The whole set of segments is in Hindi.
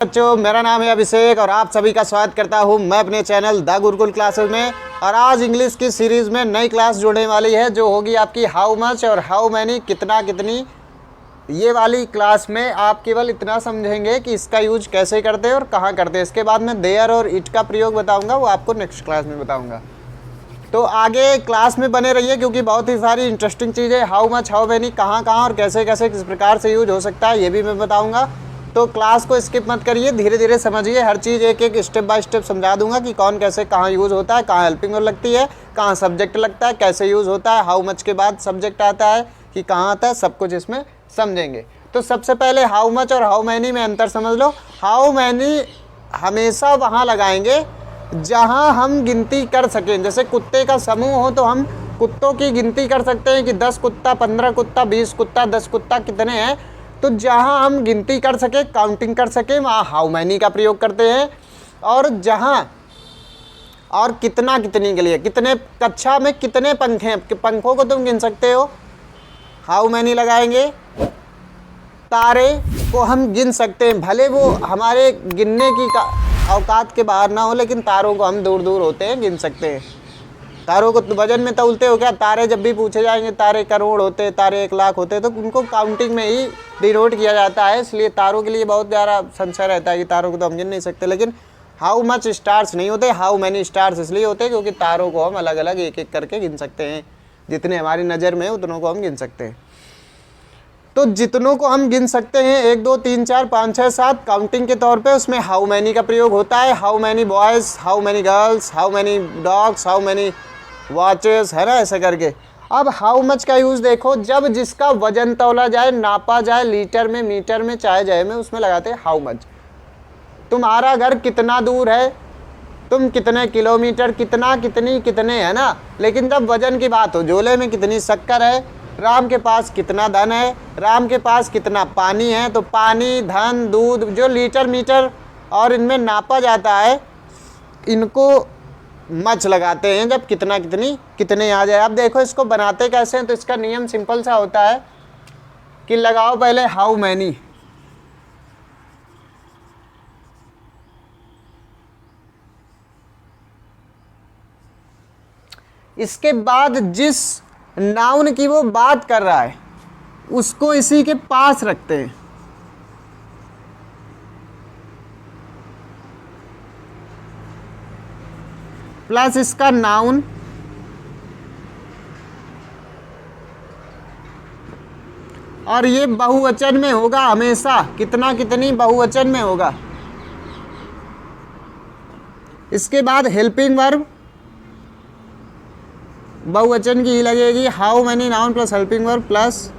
बच्चों, मेरा नाम है अभिषेक और आप सभी का स्वागत करता हूं मैं अपने चैनल द गुरुकुल क्लासेस में। और आज इंग्लिश की सीरीज़ में नई क्लास जुड़ने वाली है जो होगी आपकी हाउ मच और हाउ मैनी, कितना कितनी। ये वाली क्लास में आप केवल इतना समझेंगे कि इसका यूज कैसे करते हैं और कहाँ करते हैं। इसके बाद में देयर और इट का प्रयोग बताऊँगा, वो आपको नेक्स्ट क्लास में बताऊँगा। तो आगे क्लास में बने रहिए क्योंकि बहुत ही सारी इंटरेस्टिंग चीज़ें हाउ मच हाउ मैनी कहाँ कहाँ और कैसे कैसे किस प्रकार से यूज हो सकता है ये भी मैं बताऊँगा। तो क्लास को स्किप मत करिए, धीरे धीरे समझिए, हर चीज़ एक एक स्टेप बाय स्टेप समझा दूंगा कि कौन कैसे कहाँ यूज़ होता है, कहाँ हेल्पिंग वर्ब लगती है, कहाँ सब्जेक्ट लगता है, कैसे यूज़ होता है, हाउ मच के बाद सब्जेक्ट आता है कि कहाँ आता है, सब कुछ इसमें समझेंगे। तो सबसे पहले हाउ मच और हाउ मैनी में अंतर समझ लो। हाउ मैनी हमेशा वहाँ लगाएंगे जहाँ हम गिनती कर सकें। जैसे कुत्ते का समूह हो तो हम कुत्तों की गिनती कर सकते हैं कि 10 कुत्ता, 15 कुत्ता, 20 कुत्ता, 10 कुत्ता कितने हैं। तो जहाँ हम गिनती कर सके, काउंटिंग कर सके, वहाँ हाउ मैनी का प्रयोग करते हैं। और जहाँ और कितना कितनी के लिए, कितने कक्षा में कितने पंखे हैं, पंखों को तुम गिन सकते हो, हाउ मैनी लगाएंगे। तारे को हम गिन सकते हैं, भले वो हमारे गिनने की औकात के बाहर ना हो, लेकिन तारों को हम दूर दूर होते हैं गिन सकते हैं। तारों को वजन में तौलते हो क्या? तारे जब भी पूछे जाएंगे, तारे करोड़ होते, तारे 1 लाख होते, तो उनको काउंटिंग में ही डिनोट किया जाता है। इसलिए तारों के लिए बहुत ज़्यादा संशय रहता है कि तारों को तो हम गिन नहीं सकते। लेकिन हाउ मच स्टार्स नहीं होते, हाउ मैनी स्टार्स इसलिए होते हैं क्योंकि तारों को हम अलग अलग एक एक करके गिन सकते हैं। जितने हमारी नज़र में उतनों को हम गिन सकते हैं। तो जितनों को हम गिन सकते हैं 1 2 3 4 5 6 7 काउंटिंग के तौर पे, उसमें हाउ मैनी का प्रयोग होता है। How many boys, how many girls, how many dogs, how many watches, है ना, ऐसे करके। अब हाउ मच का यूज़ देखो, जब जिसका वजन तौला जाए, नापा जाए, लीटर में, मीटर में, चाहे जाए में, उसमें लगाते हैं हाउ मच। तुम्हारा घर कितना दूर है, तुम कितने किलोमीटर, कितना कितनी कितने, है ना। लेकिन जब वजन की बात हो, झोले में कितनी शक्कर है, राम के पास कितना धन है, राम के पास कितना पानी है, तो पानी, धन, दूध, जो लीटर मीटर और इनमें नापा जाता है, इनको मच लगाते हैं जब कितना कितनी कितने आ जाए। अब देखो इसको बनाते कैसे हैं। तो इसका नियम सिंपल सा होता है कि लगाओ पहले हाउ मैनी, इसके बाद जिस नाउन की वो बात कर रहा है उसको इसी के पास रखते हैं, प्लस इसका नाउन, और ये बहुवचन में होगा हमेशा, कितना कितनी बहुवचन में होगा। इसके बाद हेल्पिंग वर्ब बहुवचन की ही लगेगी, how many noun plus helping verb plus.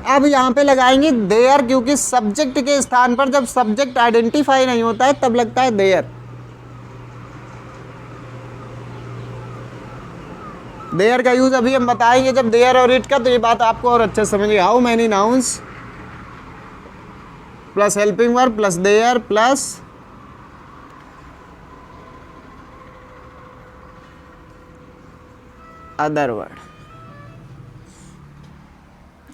अब यहाँ पे लगाएंगे देयर, क्योंकि सब्जेक्ट के स्थान पर जब सब्जेक्ट आइडेंटिफाई नहीं होता है तब लगता है देयर। देयर का यूज अभी हम बताएंगे जब देयर और इट का, तो ये बात आपको और अच्छे से समझिए। How many nouns plus helping verb plus there plus other word.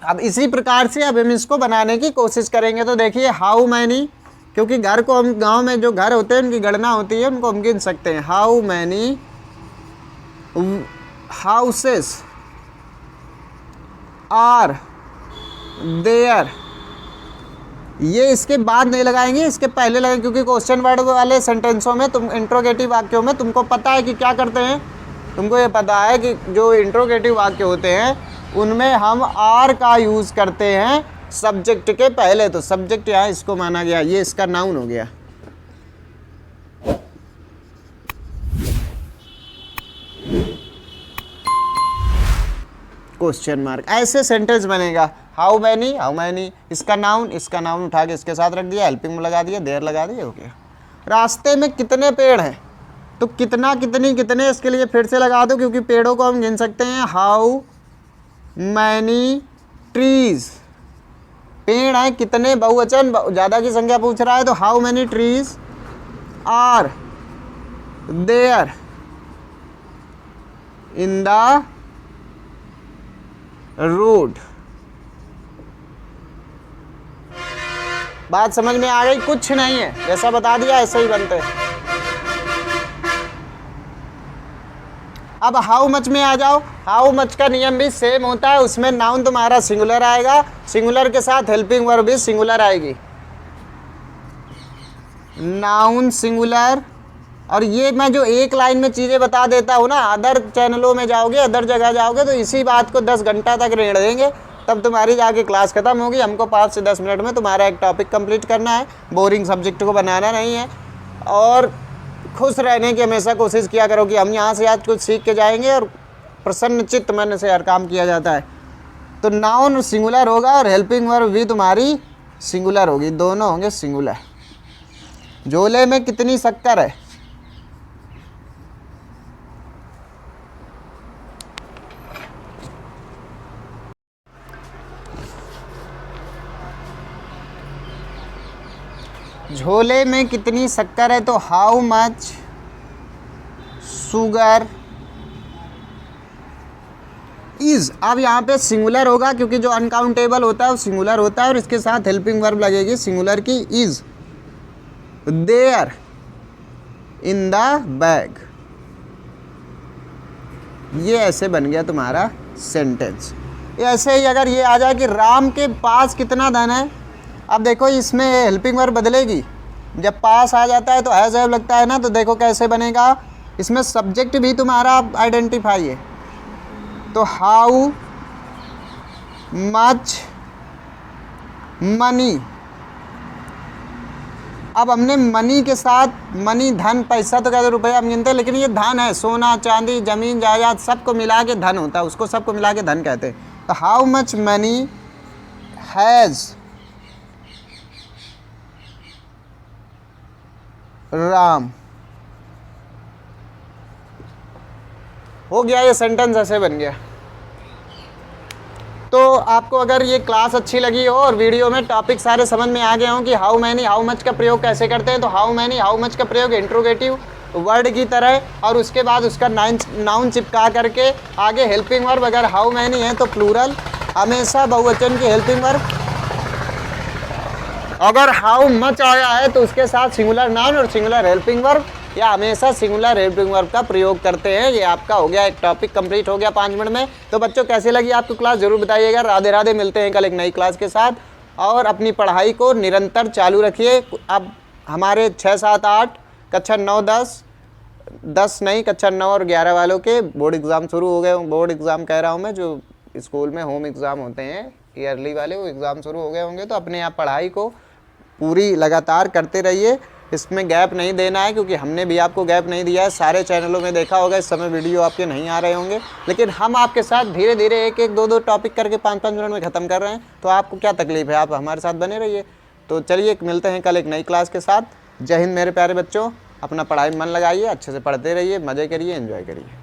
अब इसी प्रकार से अब हम इसको बनाने की कोशिश करेंगे। तो देखिए हाउ मैनी, क्योंकि घर को हम गांव में जो घर होते हैं उनकी गणना होती है, उनको हम गिन सकते हैं। How many houses are there, ये इसके बाद नहीं लगाएंगे, इसके पहले लगाएंगे, क्योंकि क्वेश्चन वर्ड वाले सेंटेंसों में, तुम इंट्रोगेटिव वाक्यों में तुमको पता है कि क्या करते हैं, तुमको ये पता है कि जो इंट्रोगेटिव वाक्य होते हैं उनमें हम आर का यूज़ करते हैं सब्जेक्ट के पहले। तो सब्जेक्ट यहाँ इसको माना गया, ये इसका नाउन हो गया। क्वेश्चन मार्क, ऐसे सेंटेंस बनेगा। हाउ मैनी इसका नाउन उठा के इसके साथ रख दिया, हेल्पिंग में लगा दिया, देयर लगा दिया, हो गया। रास्ते में कितने पेड़ हैं, तो कितना कितनी कितने, इसके लिए फिर से लगा दो क्योंकि पेड़ों को हम गिन सकते हैं। हाउ मैनी ट्रीज, पेड़ हैं कितने, बहुवचन, ज़्यादा की संख्या पूछ रहा है, तो how many trees are there in the road. बात समझ में आ गई? कुछ नहीं है, जैसा बता दिया ऐसे ही बनते हैं। अब हाउ मच में आ जाओ। हाउ मच का नियम भी सेम होता है, उसमें नाउन तुम्हारा सिंगुलर आएगा, सिंगुलर के साथ हेल्पिंग वर्ब भी सिंगुलर आएगी, नाउन सिंगुलर। और ये मैं जो एक लाइन में चीज़ें बता देता हूँ ना, अदर चैनलों में जाओगे, अदर जगह जाओगे तो इसी बात को 10 घंटा तक रेड़ देंगे, तब तुम्हारी जाके क्लास खत्म होगी। हमको 5 से 10 मिनट में तुम्हारा एक टॉपिक कंप्लीट करना है, बोरिंग सब्जेक्ट को बनाना नहीं है। और खुश रहने की हमेशा कोशिश किया करो कि हम यहाँ से आज कुछ सीख के जाएंगे, और प्रसन्न चित्त मन से हर काम किया जाता है। तो नाउन सिंगुलर होगा और हेल्पिंग वर्ब भी तुम्हारी सिंगुलर होगी, दोनों होंगे सिंगुलर। झोले में कितनी शक्कर है? झोले में कितनी शक्कर है, तो हाउ मच शुगर इज। अब यहाँ पे सिंगुलर होगा क्योंकि जो अनकाउंटेबल होता है वो सिंगुलर होता है, और इसके साथ हेल्पिंग वर्ब लगेगी सिंगुलर की, is there in the bag. ये ऐसे बन गया तुम्हारा सेंटेंस। ऐसे ही अगर ये आ जाए कि राम के पास कितना धन है, अब देखो इसमें हेल्पिंग वर्ब बदलेगी, जब पास आ जाता है तो हैज़ हैव लगता है ना, तो देखो कैसे बनेगा, इसमें सब्जेक्ट भी तुम्हारा आइडेंटिफाई है। तो हाउ मच मनी। अब हमने मनी के साथ, मनी धन, पैसा तो कहते रुपया हम गिनते हैं, लेकिन ये धन है, सोना चांदी जमीन जायदाद सबको मिला के धन होता है, उसको सबको मिला के धन कहते हैं। तो how much money has Ram. हो गया, ये सेंटेंस ऐसे बन गया। तो आपको अगर ये क्लास अच्छी लगी हो और वीडियो में टॉपिक सारे समझ में आ गए हों कि हाउ मैनी हाउ मच का प्रयोग कैसे करते हैं, तो हाउ मैनी हाउ मच का प्रयोग इंट्रोगेटिव वर्ड की तरह, और उसके बाद उसका नाउन चिपका करके आगे हेल्पिंग वर्ब, अगर हाउ मैनी है तो प्लूरल, हमेशा बहुवचन की हेल्पिंग वर्ब। अगर हाउ मच आया है तो उसके साथ सिंगुलर नाउन और सिंगुलर हेल्पिंग वर्ब, या हमेशा सिंगुलर हेल्पिंग वर्ब का प्रयोग करते हैं। ये आपका हो गया, एक टॉपिक कंप्लीट हो गया 5 मिनट में। तो बच्चों कैसे लगी आपको क्लास जरूर बताइएगा। राधे राधे, मिलते हैं कल एक नई क्लास के साथ, और अपनी पढ़ाई को निरंतर चालू रखिए। अब हमारे 6, 7, 8 कक्षा 9, 10 नहीं, कक्षा 9 और 11 वालों के बोर्ड एग्ज़ाम शुरू हो गए। बोर्ड एग्ज़ाम कह रहा हूँ मैं, जो स्कूल में होम एग्ज़ाम होते हैं ईयरली वाले, वो एग्ज़ाम शुरू हो गए होंगे। तो अपने आप पढ़ाई को पूरी लगातार करते रहिए, इसमें गैप नहीं देना है, क्योंकि हमने भी आपको गैप नहीं दिया है। सारे चैनलों में देखा होगा इस समय वीडियो आपके नहीं आ रहे होंगे, लेकिन हम आपके साथ धीरे धीरे 1-1, 2-2 टॉपिक करके 5-5 मिनट में ख़त्म कर रहे हैं। तो आपको क्या तकलीफ़ है, आप हमारे साथ बने रहिए। तो चलिए मिलते हैं कल एक नई क्लास के साथ। जय हिंद मेरे प्यारे बच्चों, अपना पढ़ाई में मन लगाइए, अच्छे से पढ़ते रहिए, मज़े करिए, एंजॉय करिए।